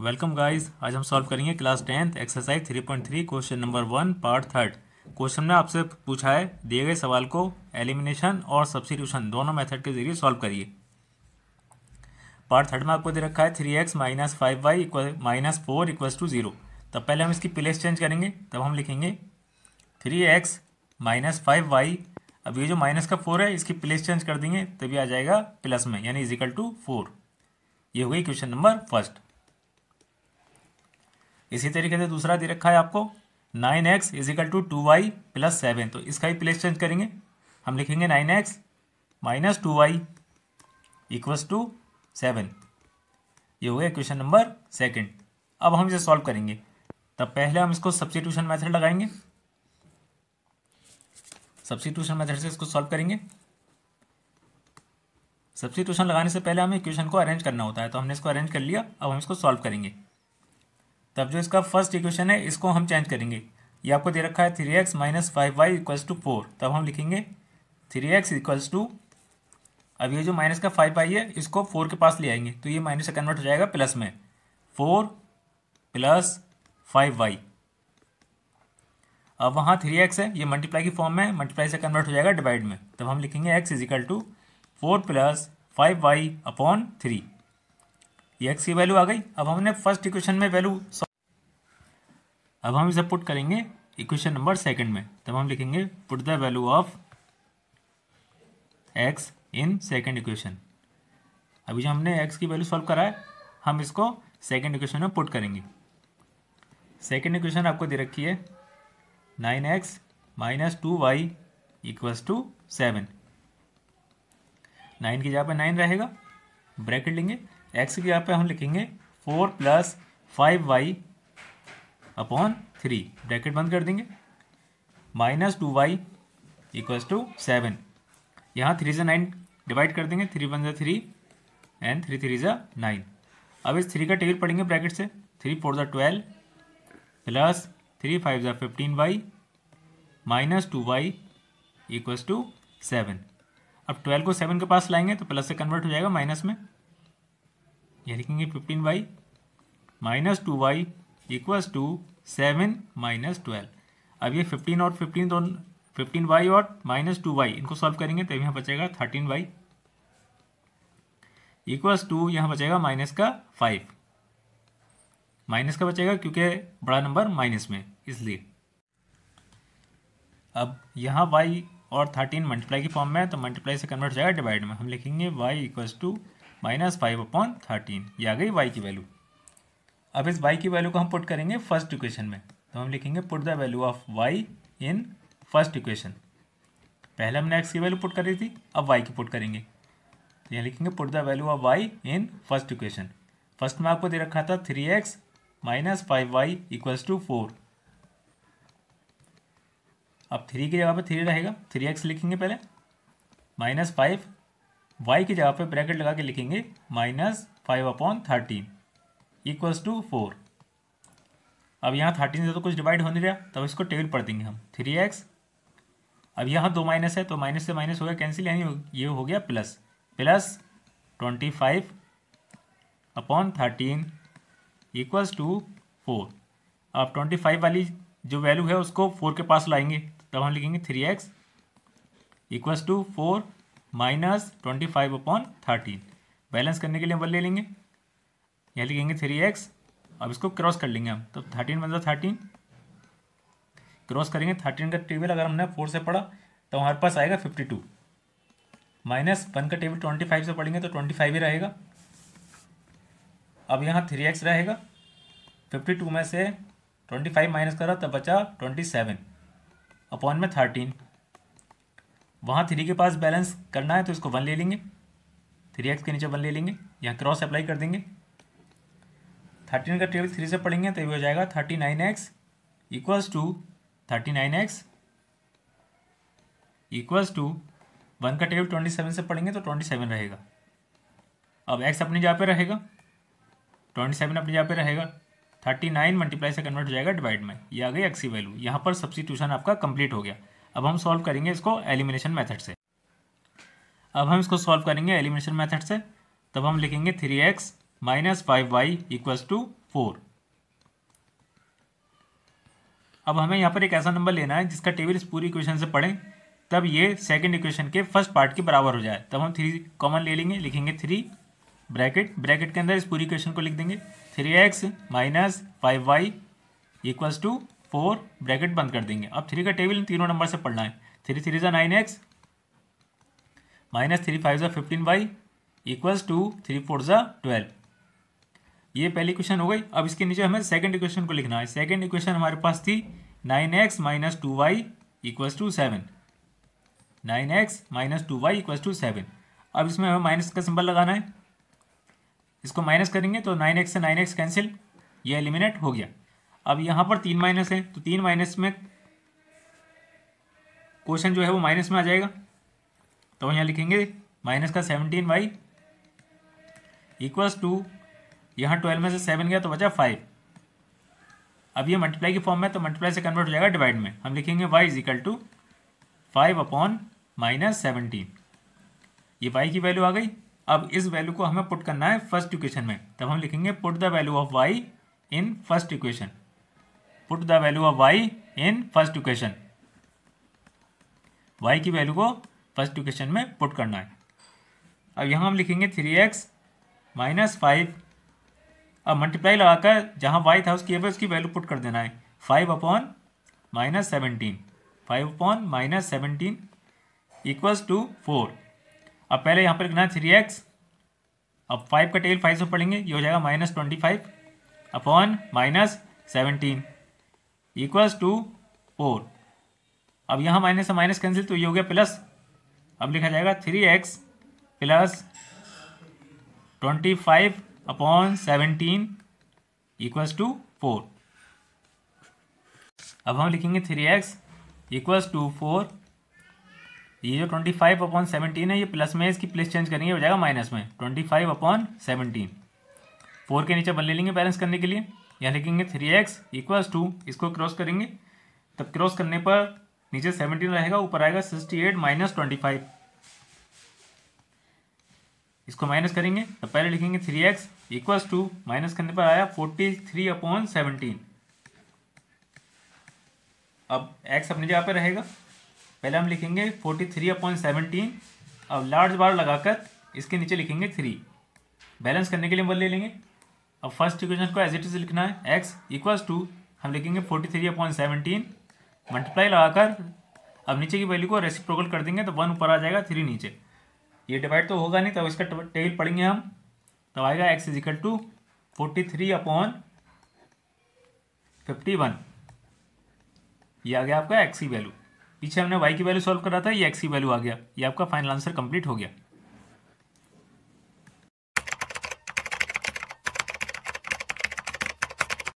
Welcome guys. आज हम solve करेंगे class 10th exercise 3.3 question number 1 part 3। Question में आपसे पूछा है दिए गए सवाल को एलिमिनेशन और सब्स्टिट्यूशन दोनों मेथड के जरिए सॉल्व करिए। पार्ट 3 में आपको दे रखा है 3x minus 5y minus 4 equals to 0। तब पहले हम इसकी प्लेस चेंज करेंगे, तब हम लिखेंगे 3x माइनस 5y। अब ये जो माइनस का 4 है इसकी प्लेस चेंज कर देंगे तभी आ जाएगा प्लस में, यानी इजिकल टू 4। ये हो गई क्वेश्चन नंबर फर्स्ट। इसी तरीके से दूसरा दे रखा है आपको 9x is equal to 2y plus 7। तो इसका ही प्लेस चेंज करेंगे, हम लिखेंगे 9x minus 2y equals to 7। ये हो गया क्वेश्चन नंबर सेकंड। अब हम इसे सॉल्व करेंगे, तब पहले हम इसको सब्स्टिट्यूशन मेथड लगाएंगे। सब्स्टिट्यूशन मेथड से इसको सॉल्व करेंगे। सब्स्टिट्यूशन लगाने से पहले हमें इक्वेशन को अरेंज करना होता है, तो हमने इसको अरेंज कर लिया। अब हम इसको सॉल्व करेंगे। तब जो इसका फर्स्ट इक्वेशन है इसको हम चेंज करेंगे। ये आपको दे रखा है 3x minus 5y equals to 4। तब हम लिखेंगे 3x इक्वल्स टू, अब ये जो माइनस का 5y है इसको 4 के पास ले आएंगे तो ये माइनस से कन्वर्ट हो जाएगा प्लस में, 4 प्लस 5y। अब वहाँ 3x है, ये मल्टीप्लाई की फॉर्म में, मल्टीप्लाई से कन्वर्ट हो जाएगा डिवाइड में। तब हम लिखेंगे x is equal to 4 plus 5y upon 3। ये x की वैल्यू आ गई। अब हमने फर्स्ट इक्वेशन में वैल्यू, अब हम इसे पुट करेंगे इक्वेशन नंबर सेकंड में। तब हम लिखेंगे put the value of x in second equation. अभी जो हमने x की वैल्यू सॉल्व करा है हम इसको सेकंड इक्वेशन में पुट करेंगे। सेकंड इक्वेशन आपको दे रखी है 9x minus 2y equals to 7। 9 की जगह पे 9 रहेगा, ब्रैकेट लेंगे। x की जगह पे हम लिखेंगे 4 प्लस 5y अपॉन 3, ब्रैकेट बंद कर देंगे, माइनस 2y इक्वल्स टू 7। यहाँ 3 से 9 डिवाइड कर देंगे, 3 1 3 एंड 3 3 9। अब इस 3 का टेबल पढ़ेंगे ब्रैकेट से, 3 4 12 plus 3 5 15y minus 2y equals to 7। अब 12 को 7 के पास लाएंगे तो प्लस से कन्वर्ट हो जाएगा माइनस में, यह लिखेंगे 15y minus 2y equals to 7 minus 12। अब ये 15 और 15 दोनों, 15y और माइनस 2y इनको सॉल्व करेंगे तो यहाँ बचेगा 13y इक्वल्स टू, यहाँ बचेगा माइनस का 5। माइनस का बचेगा क्योंकि बड़ा नंबर माइनस में, इसलिए। अब यहाँ y और 13 मल्टीप्लाई की फॉर्म में है तो मल्टीप्लाई से कन्वर्ट हो जाएगा डिवाइड में। हम लिखेंगे y equals to minus 5 upon 13। ये आ गई y की वैल्यू। अब इस y की वैल्यू को हम पुट करेंगे फर्स्ट इक्वेशन में। तो हम लिखेंगे put the value of y in first equation. पहले हमने x की वैल्यू पुट करी थी, अब y की पुट करेंगे। तो यहाँ लिखेंगे put the value of y in first equation. First में आपको दे रखा था 3x minus 5y equals to 4। अब 3 की जगह पे 3 रहेगा, 3x लिखेंगे पहले, माइनस 5, y की जगह पे ब्रैकेट लगा के लिखेंगे माइनस 5 अपॉन 13 इक्वल्स टू 4। अब यहाँ 13 से तो कुछ डिवाइड हो नहीं रहा, तब इसको टेबल पढ़ देंगे हम 3x। अब यहाँ 2 माइनस है तो माइनस से माइनस हो गया कैंसिल, यानी ये हो गया plus, plus 25 upon 13 equals to 4। अब 25 वाली जो वैल्यू है उसको 4 के पास लाएंगे, तब हम लिखेंगे 3x इक्वल्स टू 4 माइनस 25 अपॉन 13। बैलेंस करने के लिए 1 ले लेंगे, यहाँ लिखेंगे 3x। अब इसको क्रॉस कर लेंगे हम, तो 13 बन जाए 13, क्रॉस करेंगे 13 का टेबल अगर हमने 4 से पढ़ा तो हमारे पास आएगा 52, माइनस 1 का टेबल 25 से पढ़ेंगे तो 25 ही रहेगा। अब यहाँ 3x रहेगा, 52 में से 25 माइनस करा तब बचा 27 अपॉन में 13। वहाँ 3 के पास बैलेंस करना है तो इसको 1 ले लेंगे, 3x के नीचे 1 ले लेंगे, यहाँ क्रॉस अप्लाई कर देंगे। 13 का टेबल 3 से पढ़ेंगे तो ये हो जाएगा 39x equals to 39x equals to 1 का टेबल 27 से पढ़ेंगे तो 27 रहेगा। अब x अपनी जगह पे रहेगा, 27 अपनी जगह पे रहेगा, 39 मल्टीप्लाई से कन्वर्ट हो जाएगा डिवाइड में। ये आ गई x की वैल्यू। यहाँ पर सब्स्टिट्यूशन आपका कंप्लीट हो गया। अब हम सॉल्व करेंगे इसको एलिमिनेशन मेथड से। अब हम इसको सॉल्व करेंगे एलिमिनेशन मेथड से। तब हम लिखेंगे 3x minus 5y equals to 4। अब हमें यहाँ पर एक ऐसा नंबर लेना है जिसका टेबल इस पूरी इक्वेशन से पढ़ें तब ये सेकंड इक्वेशन के फर्स्ट पार्ट के बराबर हो जाए। तब हम 3 कॉमन ले लेंगे, लिखेंगे 3 ब्रैकेट के अंदर इस पूरी इक्वेशन को लिख देंगे 3x minus 5y equals to 4, bracket बंद कर देंगे। अब 3 का टेबल इन तीनों नंबर से पढ़ना है। 3 3 9x minus 3 5 15y equals to 3 4 12। ये पहली इक्वेशन हो गई। अब इसके नीचे हमें सेकंड इक्वेशन को लिखना है। सेकंड इक्वेशन हमारे पास थी 9x minus 2y equals to 7। 9x minus 2y equals to 7। अब इसमें हमें माइनस का सिंबल लगाना है। इसको माइनस करेंगे तो 9x से 9x कैंसिल, ये एलिमिनेट हो गया। अब यहाँ पर 3 माइनस है तो 3 माइनस में क्वेश्चन जो है वो माइनस में आ जाएगा। तो यहाँ लिखेंगे माइनस का 17y इक्वल्स टू, यहाँ 12 में से 7 गया तो बचा 5। अब ये मल्टीप्लाई की फॉर्म में तो मल्टीप्लाई से कन्वर्ट हो जाएगा डिवाइड में। हम लिखेंगे y is equal to 5 upon minus 17। ये y की वैल्यू आ गई। अब इस वैल्यू को हमें पुट करना है फर्स्ट इक्वेशन में। तब हम लिखेंगे put the value of y in first equation. Put the value of y in first equation. y की वैल्यू को फर्स्ट इक्वेशन में पुट करना है। अब यहाँ हम लिखेंगे 3x माइनस 5। अब मल्टीप्लाई लगाकर जहाँ y था उसकी उसकी वैल्यू पुट कर देना है 5 upon minus 17। 5 upon minus 17 equals to 4। अब पहले यहाँ पर लिखना है 3x। अब 5 का टेल 5 से पढ़ेंगे, ये हो जाएगा minus 25 upon minus 17 equals to 4। अब यहाँ माइनस से माइनस कैंसिल तो ये हो गया प्लस। अब लिखा जाएगा 3x plus 25 upon 17 equals to 4। अब हम लिखेंगे 3x इक्वल्स टू 4। ये जो 25 अपॉन 17 है ये प्लस में, इसकी प्लेस चेंज करेंगे हो जाएगा माइनस में 25 अपॉन 17। 4 के नीचे 1 ले लेंगे बैलेंस करने के लिए। यहाँ लिखेंगे 3x इक्वल्स टू, इसको क्रॉस करेंगे तब क्रॉस करने पर नीचे 17 रहेगा, ऊपर आएगा 68 माइनस 25। इसको माइनस करेंगे तब पहले लिखेंगे 3x इक्वल्स टू, माइनस करने पर आया 43 अपॉन 17। अब x अपनी जगह पे रहेगा। पहले हम लिखेंगे 43 अपॉन 17। अब लार्ज बार लगाकर इसके नीचे लिखेंगे 3। बैलेंस करने के लिए 1 ले लेंगे। अब फर्स्ट इक्वेशन को एज इट इज लिखना है। x इक्वल्स टू हम लिखेंगे 43 अपॉन 17 मल्टीप्लाई लगाकर अब नीचे की वैल्यू को रेसिप्रोकल कर देंगे तो 1 ऊपर आ जाएगा 3 नीचे। ये डिवाइड तो होगा नहीं, तब इसका टेबल पढ़ेंगे हम। तब आएगा x is equal to 43 upon 51। ये आ गया आपका x की वैल्यू। पीछे हमने y की वैल्यू सॉल्व करा था, ये x की वैल्यू आ गया। ये आपका फाइनल आंसर कंप्लीट हो गया।